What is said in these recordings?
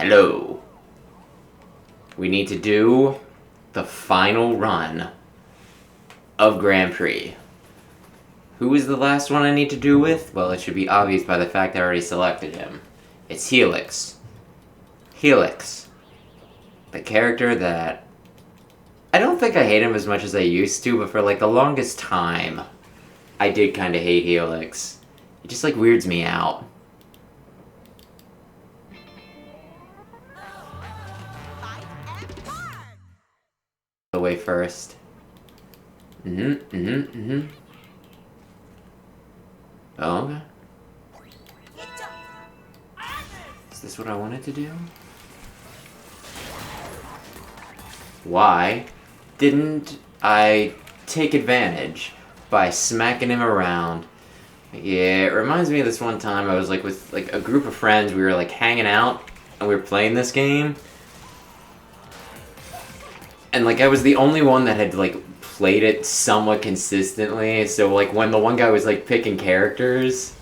Hello. We need to do the final run of Grand Prix. Who is the last one I need to do with? Well, it should be obvious by the fact I already selected him. It's Helix. Helix. The character that... I don't think I hate him as much as I used to, but for like the longest time, I did kind of hate Helix. It just like weirds me out. Away first. Oh, okay. Is this what I wanted to do? Why didn't I take advantage by smacking him around? Yeah, it reminds me of this one time I was like with like a group of friends, we were like hanging out and we were playing this game. And like I was the only one that had like played it somewhat consistently, so like when the one guy was like picking characters,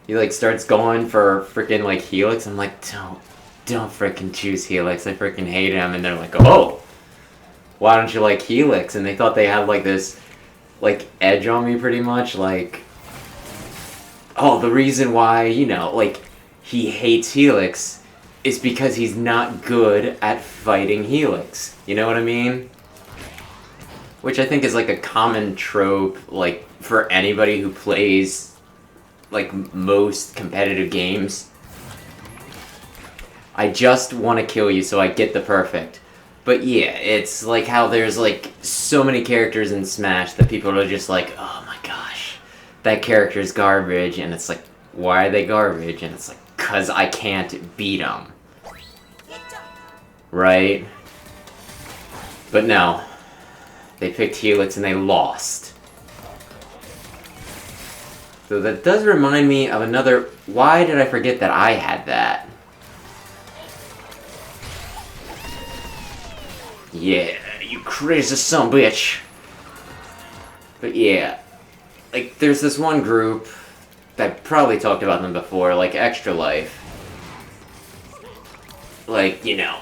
he like starts going for freaking like Helix. I'm like, don't freaking choose Helix. I freaking hate him. And they're like, oh, why don't you like Helix? And they thought they had like this like edge on me pretty much, like, oh, the reason why, you know, like he hates Helix is because he's not good at fighting Helix. You know what I mean? Which I think is like a common trope, like, for anybody who plays, like, most competitive games. I just want to kill you so I get the perfect. But yeah, it's like how there's like so many characters in Smash that people are just like, oh my gosh, that character's garbage, and it's like, why are they garbage? And it's like, cause I can't beat them. Right? But no. They picked Helix and they lost. So that does remind me of another... Why did I forget that I had that? Yeah, you crazy son bitch. But yeah. Like, there's this one group... I probably talked about them before, like Extra Life. Like, you know...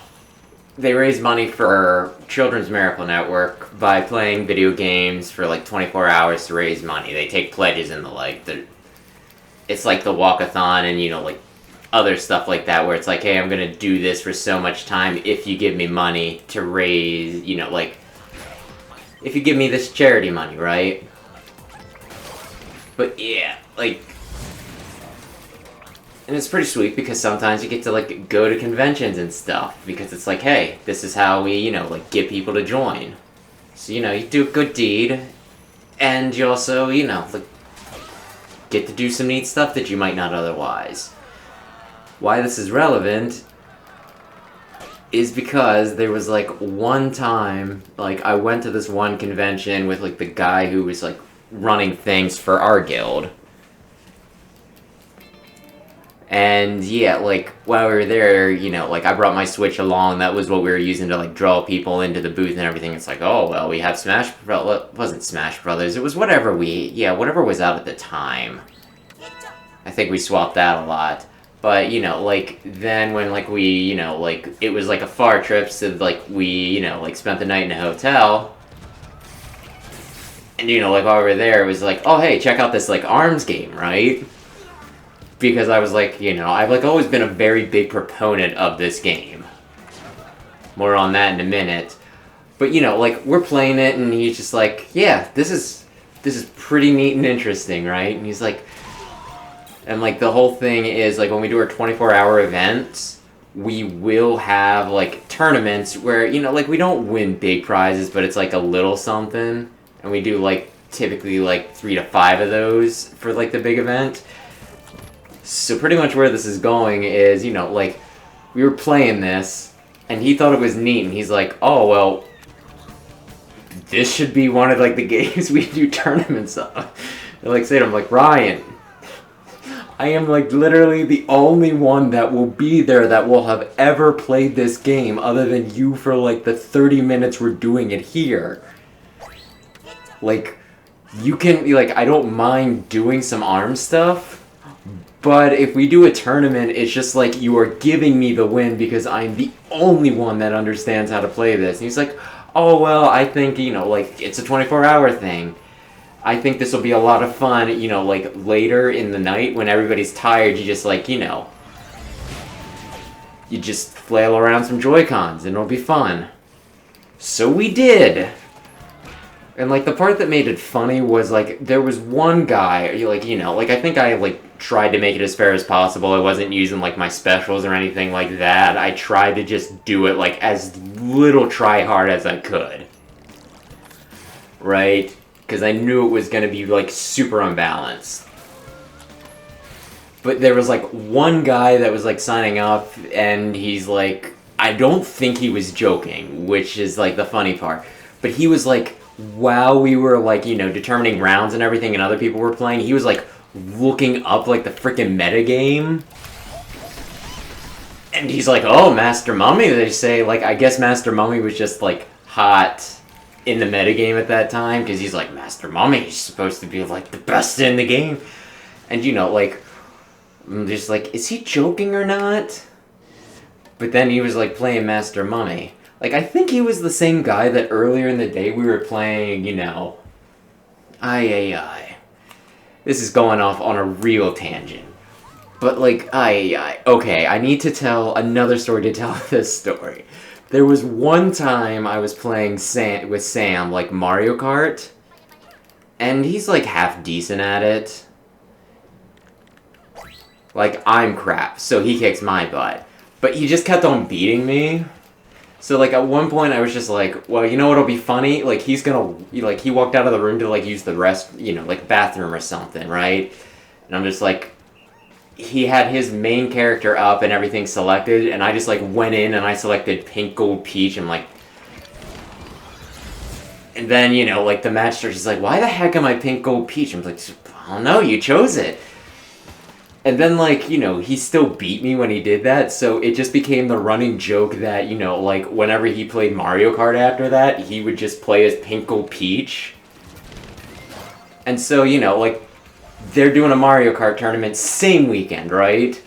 They raise money for Children's Miracle Network by playing video games for like 24 hours to raise money. They take pledges and the like. It's like the walkathon and, you know, like other stuff like that where it's like, hey, I'm gonna do this for so much time if you give me money to raise, you know, like, if you give me this charity money, right? But yeah, like... And it's pretty sweet because sometimes you get to, like, go to conventions and stuff. Because it's like, hey, this is how we, you know, like, get people to join. So, you know, you do a good deed. And you also, you know, like, get to do some neat stuff that you might not otherwise. Why this is relevant is because there was, like, one time, like, I went to this one convention with, like, the guy who was, like, running things for our guild. And yeah, like, while we were there, you know, like, I brought my Switch along, that was what we were using to, like, draw people into the booth and everything. It's like, oh, well, we have Smash Brothers, it wasn't Smash Brothers, it was whatever whatever was out at the time. I think we swapped that a lot. But, you know, like, then when, like, we, you know, like, it was, like, a far trip, so, like, we, you know, like, spent the night in a hotel. And, you know, like, while we were there, it was like, oh, hey, check out this, like, ARMS game, right? Because I was like, you know, I've like always been a very big proponent of this game. More on that in a minute. But you know, like we're playing it and he's just like, yeah, this is pretty neat and interesting, right? And he's like, and like the whole thing is like when we do our 24-hour events, we will have like tournaments where, you know, like we don't win big prizes, but it's like a little something. And we do like typically like 3 to 5 of those for like the big event. So pretty much where this is going is, you know, like, we were playing this, and he thought it was neat, and he's like, oh, well, this should be one of, like, the games we do tournaments of. And, like, say to him, like, Ryan, I am, like, literally the only one that will be there that will have ever played this game other than you for, like, the 30 minutes we're doing it here. Like, you can, like, I don't mind doing some ARM stuff, But if we do a tournament, it's just like you are giving me the win because I'm the only one that understands how to play this. And he's like, oh, well, I think, you know, like, it's a 24-hour thing. I think this will be a lot of fun, you know, like, later in the night when everybody's tired, you just, like, you know, you just flail around some Joy-Cons and it'll be fun. So we did. And, like, the part that made it funny was, like, there was one guy, like, you know, like, I think I, like, tried to make it as fair as possible. I wasn't using, like, my specials or anything like that. I tried to just do it, like, as little try-hard as I could. Right? Because I knew it was going to be, like, super unbalanced. But there was, like, one guy that was, like, signing up, and he's, like, I don't think he was joking, which is, like, the funny part. But he was, like, while we were, like, you know, determining rounds and everything and other people were playing, he was, like, looking up, like, the freaking metagame. And he's like, oh, Master Mummy, they say. Like, I guess Master Mummy was just, like, hot in the metagame at that time, because he's like, Master Mummy, he's supposed to be, like, the best in the game. And, you know, like, I'm just like, is he joking or not? But then he was, like, playing Master Mummy. Like, I think he was the same guy that earlier in the day we were playing, you know, I. This is going off on a real tangent. But, like, I. Okay, I need to tell another story to tell this story. There was one time I was playing with Sam, like, Mario Kart. And he's, like, half decent at it. Like, I'm crap, so he kicks my butt. But he just kept on beating me. So, like, at one point I was just like, well, you know what'll be funny? Like, he's gonna, like, he walked out of the room to, like, use the you know, like, bathroom or something, right? And I'm just like, he had his main character up and everything selected, and I just, like, went in and I selected Pink Gold Peach, and, like, and then, you know, like, the match starts, he's like, why the heck am I Pink Gold Peach? I'm like, I don't know, you chose it. And then, like, you know, he still beat me when he did that, so it just became the running joke that, you know, like, whenever he played Mario Kart after that, he would just play as Pink Gold Peach. And so, you know, like, they're doing a Mario Kart tournament same weekend, right?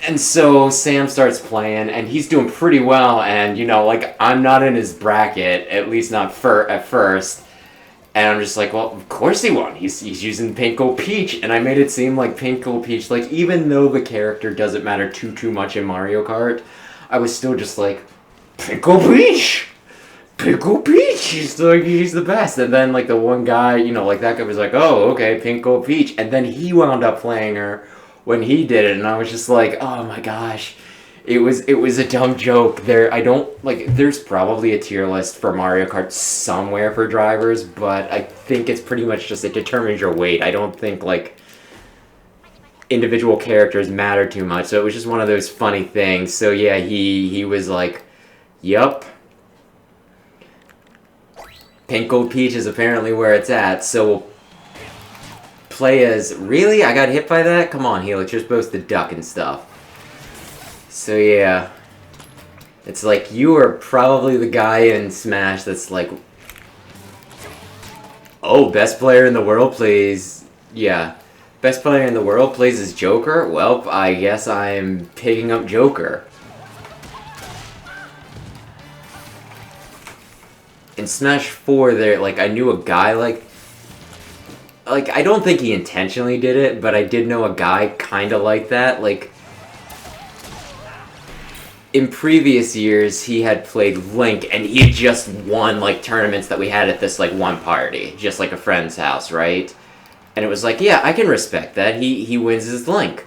And so Sam starts playing, and he's doing pretty well, and, you know, like, I'm not in his bracket, at least not at first. And I'm just like, well, of course he won. He's using Pink Gold Peach, and I made it seem like Pink Gold Peach, like, even though the character doesn't matter too much in Mario Kart, I was still just like, Pink Gold Peach! Pink Gold Peach! He's the best. And then, like, the one guy, you know, like, that guy was like, oh, okay, Pink Gold Peach. And then he wound up playing her when he did it, and I was just like, oh my gosh. It was a dumb joke. There's probably a tier list for Mario Kart somewhere for drivers, but I think it's pretty much just it determines your weight. I don't think, like, individual characters matter too much, so it was just one of those funny things. So yeah, he was like, yup. Pink Gold Peach is apparently where it's at, so we'll play as... Really? I got hit by that? Come on, Helix, you're supposed to duck and stuff. So yeah, it's like, you are probably the guy in Smash that's like, oh, best player in the world plays, yeah, best player in the world plays as Joker? Well, I guess I'm picking up Joker. In Smash 4, there, like, I knew a guy like, I don't think he intentionally did it, but I did know a guy kinda like that, like, in previous years, he had played Link, and he had just won, like, tournaments that we had at this, like, one party. Just like a friend's house, right? And it was like, yeah, I can respect that. He wins as Link.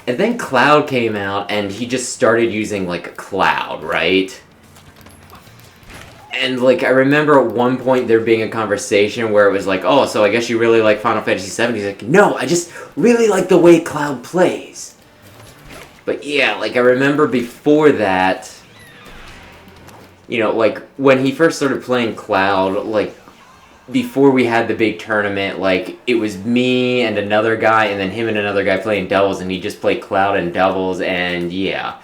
And then Cloud came out, and he just started using, like, Cloud, right? And, like, I remember at one point there being a conversation where it was like, oh, so I guess you really like Final Fantasy VII? He's like, no, I just really like the way Cloud plays. But yeah, like, I remember before that, you know, like, when he first started playing Cloud, like, before we had the big tournament, like, it was me and another guy, and then him and another guy playing doubles, and he just played Cloud and doubles, and yeah.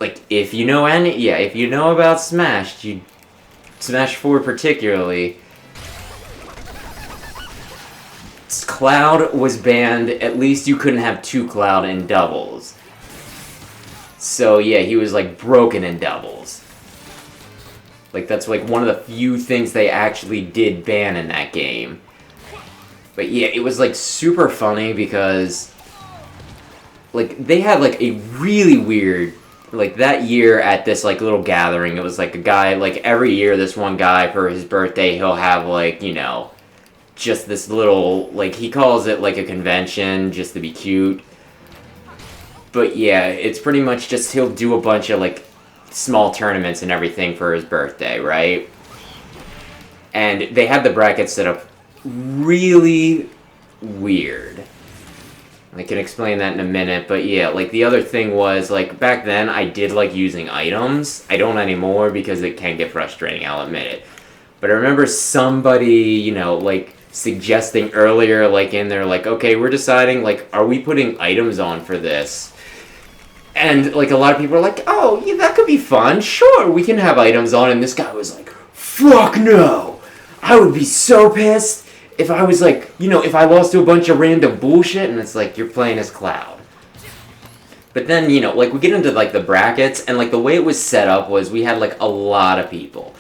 Like, if you know about Smash, Smash 4 particularly, Cloud was banned. At least you couldn't have 2 Cloud in doubles. So yeah, he was like broken in doubles. Like that's like one of the few things they actually did ban in that game. But yeah, it was like super funny because like they had like a really weird, like that year at this like little gathering, it was like a guy, like every year this one guy for his birthday, he'll have like, you know, just this little, like he calls it like a convention just to be cute. But yeah, it's pretty much just he'll do a bunch of like small tournaments and everything for his birthday, right? And they had the brackets set up really weird. I can explain that in a minute, but yeah, like the other thing was, like back then I did like using items. I don't anymore because it can get frustrating, I'll admit it. But I remember somebody, you know, like suggesting earlier, like in there, like, okay, we're deciding, like, are we putting items on for this? And like a lot of people are like, oh, yeah, that could be fun. Sure, we can have items on. And this guy was like, fuck no! I would be so pissed if I was like, you know, if I lost to a bunch of random bullshit, and it's like, you're playing as Cloud. But then, you know, like, we get into, like, the brackets, and, like, the way it was set up was we had, like, a lot of people.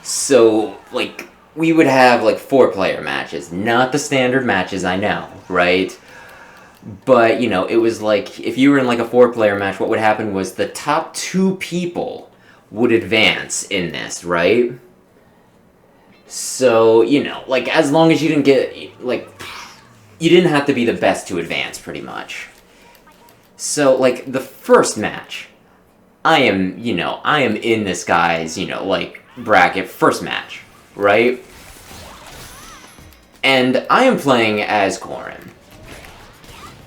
So, like, we would have, like, 4-player matches. Not the standard matches, I know, right? But, you know, it was, like, if you were in, like, a 4-player match, what would happen was the top 2 people would advance in this, right? So, you know, like, as long as you didn't get, like, you didn't have to be the best to advance, pretty much. So, like, the first match, I am in this guy's, you know, like, bracket first match, right? And I am playing as Corrin.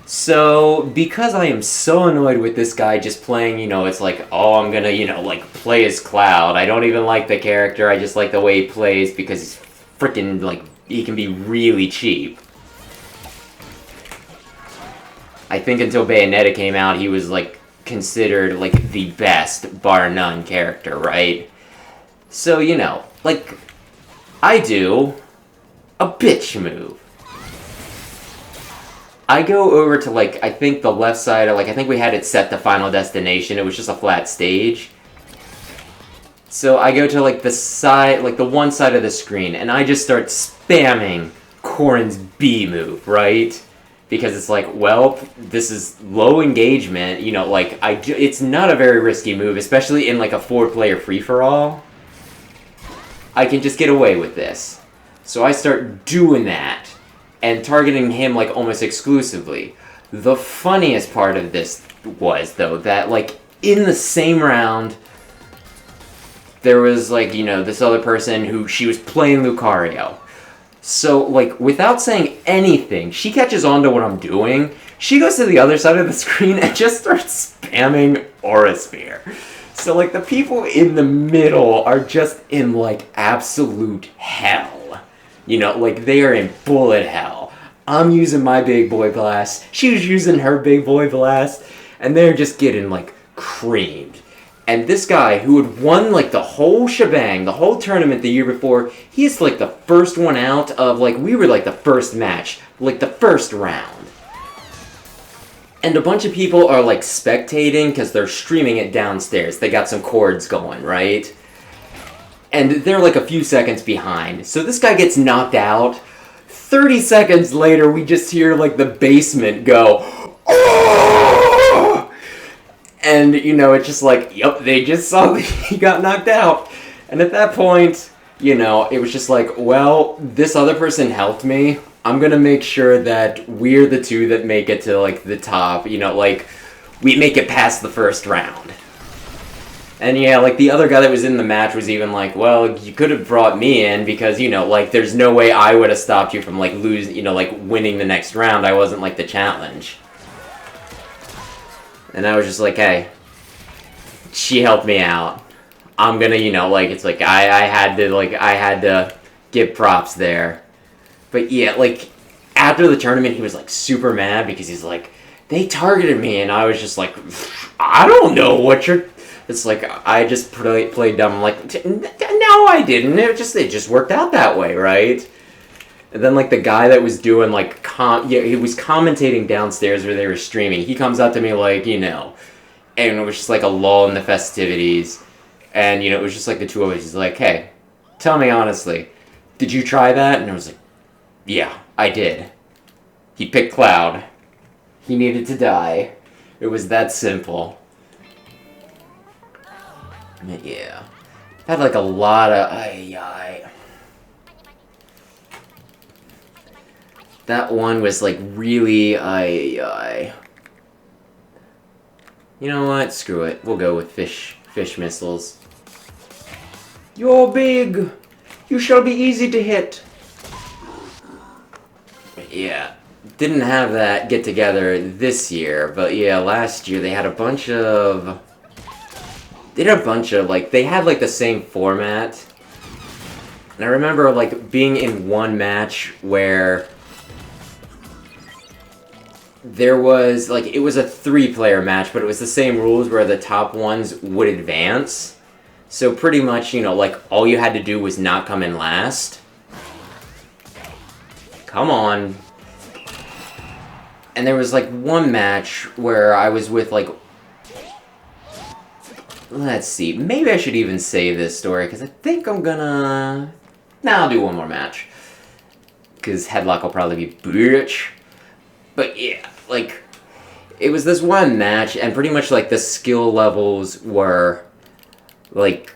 So, because I am so annoyed with this guy just playing, you know, it's like, oh, I'm gonna, you know, like, play as Cloud. I don't even like the character, I just like the way he plays because he's freaking, like, he can be really cheap. I think until Bayonetta came out, he was, like, considered, like, the best, bar none character, right? So, you know, like, I do a bitch move. I go over to, like, I think the left side, like, I think we had it set to Final Destination. It was just a flat stage. So I go to, like, the side, like, the one side of the screen, and I just start spamming Corrin's B move, right? Because it's like, well, this is low engagement, you know, like, it's not a very risky move, especially in, like, a 4-player free-for-all. I can just get away with this. So I start doing that. And targeting him, like, almost exclusively. The funniest part of this was, though, that, like, in the same round, there was, like, you know, this other person who, she was playing Lucario. So, like, without saying anything, she catches on to what I'm doing, she goes to the other side of the screen and just starts spamming Aura Sphere. So, like, the people in the middle are just in, like, absolute hell. You know, like, they are in bullet hell. I'm using my big boy blast. She was using her big boy blast. And they're just getting, like, creamed. And this guy, who had won, like, the whole shebang, the whole tournament the year before, he's, like, the first one out of, like, we were, like, the first match. Like, the first round. And a bunch of people are, like, spectating because they're streaming it downstairs. They got some cords going, right? And they're like a few seconds behind. So this guy gets knocked out. 30 seconds later, we just hear like the basement go, oh! And, you know, it's just like, yep, they just saw he got knocked out. And at that point, you know, it was just like, well, this other person helped me. I'm gonna make sure that we're the two that make it to like the top. You know, like, we make it past the first round. And yeah, like, the other guy that was in the match was even like, well, you could have brought me in because, you know, like, there's no way I would have stopped you from, like, losing, you know, like, winning the next round. I wasn't, like, the challenge. And I was just like, hey, she helped me out. I'm gonna, you know, like, it's like, I had to give props there. But yeah, like, after the tournament, he was, like, super mad because he's like, they targeted me, and I was just like, I don't know what you're... It's like, I just played dumb. I'm like, no, I didn't. It just worked out that way, right? And then, like, the guy that was doing, like, he was commentating downstairs where they were streaming. He comes up to me, like, you know, and it was just, like, a lull in the festivities. And, you know, it was just, like, the two of us. He's like, hey, tell me honestly, did you try that? And I was like, yeah, I did. He picked Cloud. He needed to die. It was that simple. Yeah. Had, like, a lot of... That one was, like, really... You know what? Screw it. We'll go with fish missiles. You're big! You shall be easy to hit! Yeah. Didn't have that get together this year, but yeah, last year they had a bunch of... like, they had, like, the same format. And I remember, like, being in one match where... there was, like, it was a 3-player match, but it was the same rules where the top ones would advance. So pretty much, you know, like, all you had to do was not come in last. Come on. And there was, like, one match where I was with, like... Let's see, maybe I should even say this story, because I think I'm gonna... Nah, I'll do one more match. Because Headlock will probably be bitch. But yeah, like, it was this one match, and pretty much, like, the skill levels were, like,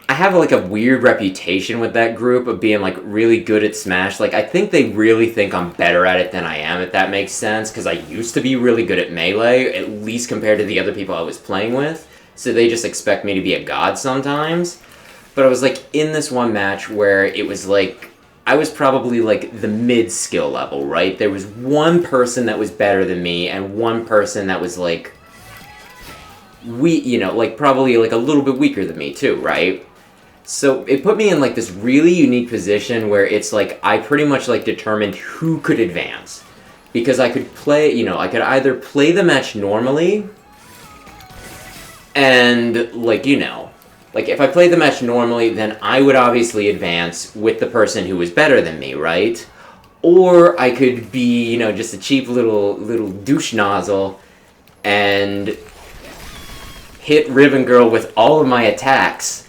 I have, like, a weird reputation with that group of being, like, really good at Smash. Like, I think they really think I'm better at it than I am, if that makes sense, because I used to be really good at Melee, at least compared to the other people I was playing with, so they just expect me to be a god sometimes. But I was, like, in this one match where it was, like, I was probably, like, the mid-skill level, right? There was one person that was better than me, and one person that was, like, you know, like, probably, like, a little bit weaker than me, too, right? So, it put me in, like, this really unique position where it's, like, I pretty much, like, determined who could advance. Because I could play, you know, I could either play the match normally, and, like, you know, like, if I played the match normally, then I would obviously advance with the person who was better than me, right? Or I could be, you know, just a cheap little douche nozzle and hit Ribbon Girl with all of my attacks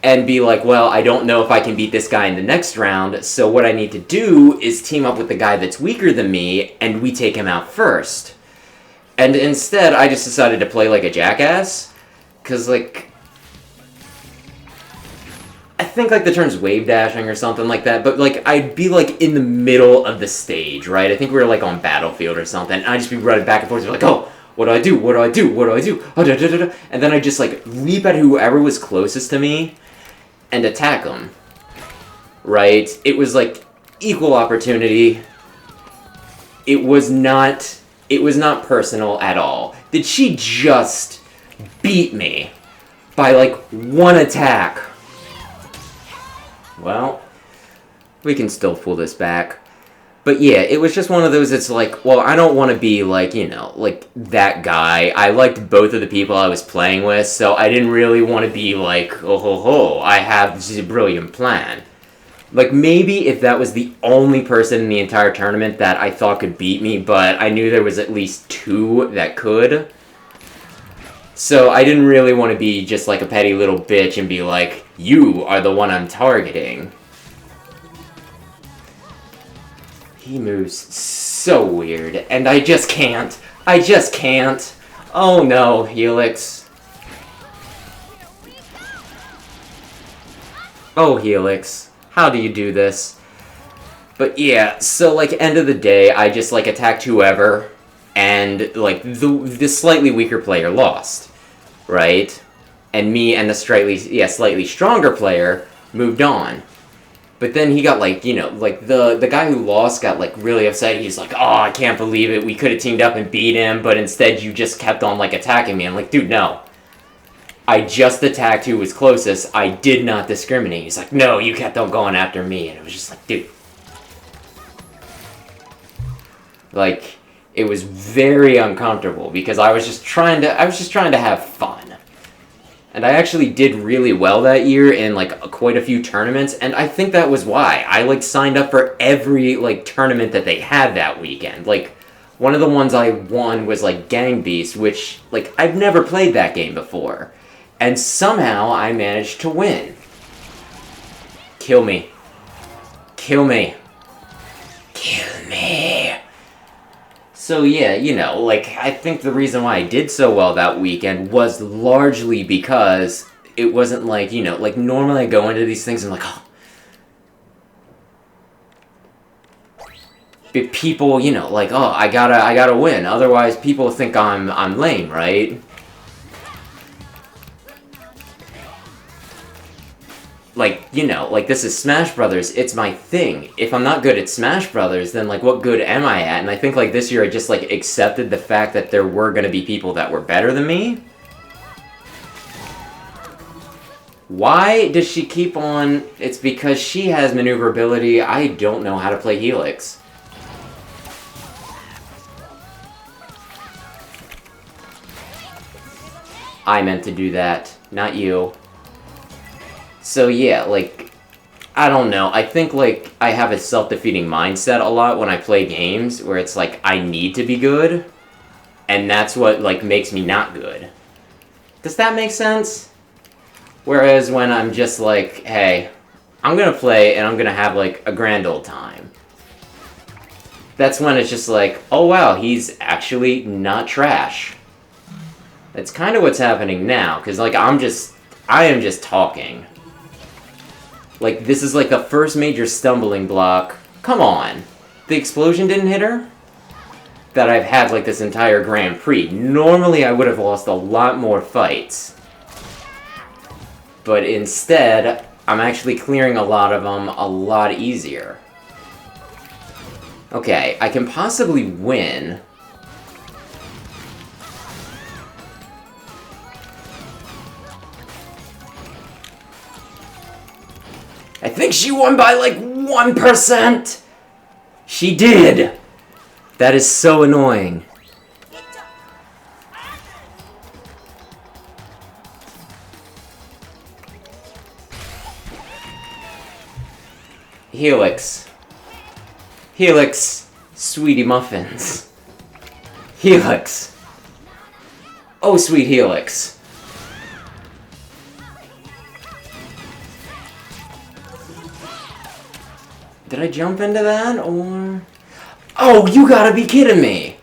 and be like, well, I don't know if I can beat this guy in the next round, so what I need to do is team up with the guy that's weaker than me, and we take him out first. And instead, I just decided to play like a jackass, because, like... I think, like, the term's wave dashing or something like that, but, like, I'd be, like, in the middle of the stage, right? I think we were, like, on Battlefield or something, and I'd just be running back and forth, like, oh, what do I do? What do I do? What do I do? Oh, da, da, da, da. And then I'd just, like, leap at whoever was closest to me and attack them, right? It was, like, equal opportunity. It was not personal at all. Did she just beat me by, like, one attack? Well, we can still pull this back. But yeah, it was just one of those, it's like, well, I don't want to be, like, you know, like, that guy. I liked both of the people I was playing with, so I didn't really want to be like, oh ho ho, I have this brilliant plan. Like, maybe if that was the only person in the entire tournament that I thought could beat me, but I knew there was at least 2 that could. So I didn't really want to be just like a petty little bitch and be like, you are the one I'm targeting. He moves so weird, and I just can't. I just can't. Oh no, Helix. Oh, Helix. How do you do this? But yeah, so, like, end of the day, I just, like, attacked whoever, and, like, the slightly weaker player lost, right? And me and the slightly stronger player moved on. But then he got, like, you know, like, the guy who lost got, like, really upset. He's like, oh, I can't believe it. We could have teamed up and beat him, but instead you just kept on, like, attacking me. I'm like, dude, no. I just attacked who was closest. I did not discriminate. He's like, no, you kept on going after me. And it was just like, dude. Like, it was very uncomfortable because I was just trying to have fun. And I actually did really well that year in, like, quite a few tournaments, and I think that was why. I, like, signed up for every, like, tournament that they had that weekend. Like, one of the ones I won was, like, Gang Beast, which, like, I've never played that game before. And somehow I managed to win. Kill me. Kill me. Kill me. So yeah, you know, like, I think the reason why I did so well that weekend was largely because it wasn't like, you know, like, normally I go into these things and I'm like, oh. But people, you know, like, oh, I gotta win, otherwise people think I'm lame, right? Like, you know, like, this is Smash Brothers, it's my thing. If I'm not good at Smash Brothers, then, like, what good am I at? And I think, like, this year I just, like, accepted the fact that there were gonna be people that were better than me. Why does she keep on... It's because she has maneuverability. I don't know how to play Helix. I meant to do that, not you. So yeah, like, I don't know. I think, like, I have a self-defeating mindset a lot when I play games, where it's like, I need to be good, and that's what, like, makes me not good. Does that make sense? Whereas when I'm just like, hey, I'm gonna play, and I'm gonna have, like, a grand old time. That's when it's just like, oh wow, he's actually not trash. That's kind of what's happening now, because, like, I am just talking. Like, this is, like, the first major stumbling block. Come on. The explosion didn't hit her? That I've had, like, this entire Grand Prix. Normally, I would have lost a lot more fights. But instead, I'm actually clearing a lot of them a lot easier. Okay, I can possibly win. I think she won by, like, 1%! She did! That is so annoying. Helix. Helix, sweetie muffins. Helix. Oh, sweet Helix. Did I jump into that, or... Oh, you gotta be kidding me!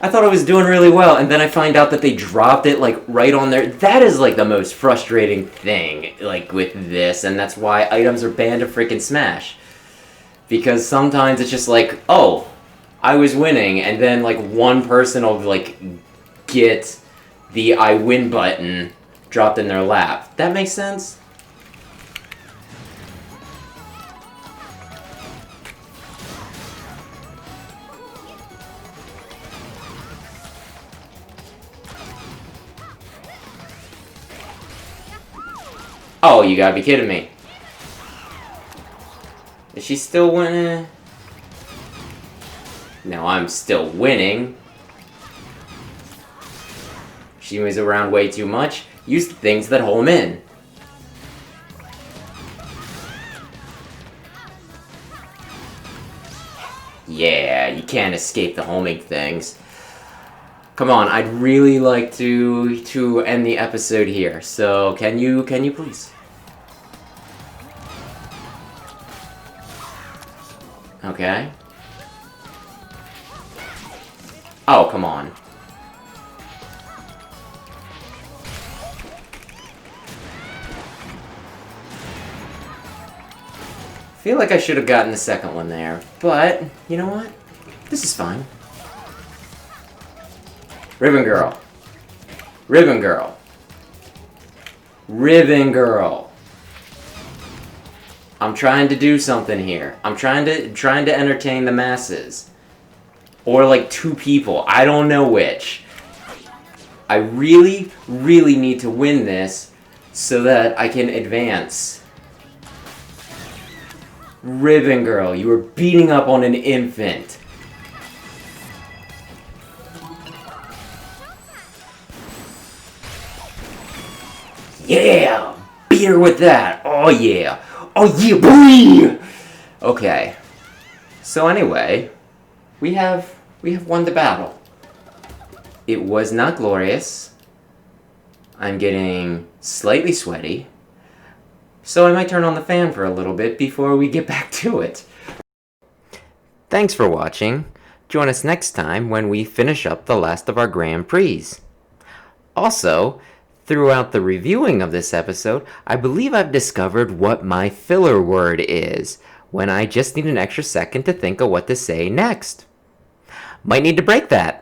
I thought I was doing really well, and then I find out that they dropped it, like, right on there. That is, like, the most frustrating thing, like, with this, and that's why items are banned to freaking Smash. Because sometimes it's just like, oh, I was winning, and then, like, one person will, like, get the I win button dropped in their lap. That makes sense? Oh, you gotta be kidding me. Is she still winning? No, I'm still winning. She moves around way too much. Use the things that home in. Yeah, you can't escape the homing things. Come on, I'd really like to end the episode here. So, can you please? Okay. Oh, come on. I feel like I should have gotten the second one there, but you know what? This is fine. Ribbon Girl. Ribbon Girl. Ribbon Girl. I'm trying to do something here. I'm trying to entertain the masses. Or like 2 people. I don't know which. I really, really need to win this so that I can advance. Ribbon Girl, you were beating up on an infant. Yeah! Beer with that! Oh yeah! Oh yeah, boy! Okay. So anyway, we have won the battle. It was not glorious. I'm getting slightly sweaty. So I might turn on the fan for a little bit before we get back to it. Thanks for watching. Join us next time when we finish up the last of our Grand Prix. Also, throughout the reviewing of this episode, I believe I've discovered what my filler word is, when I just need an extra second to think of what to say next. Might need to break that.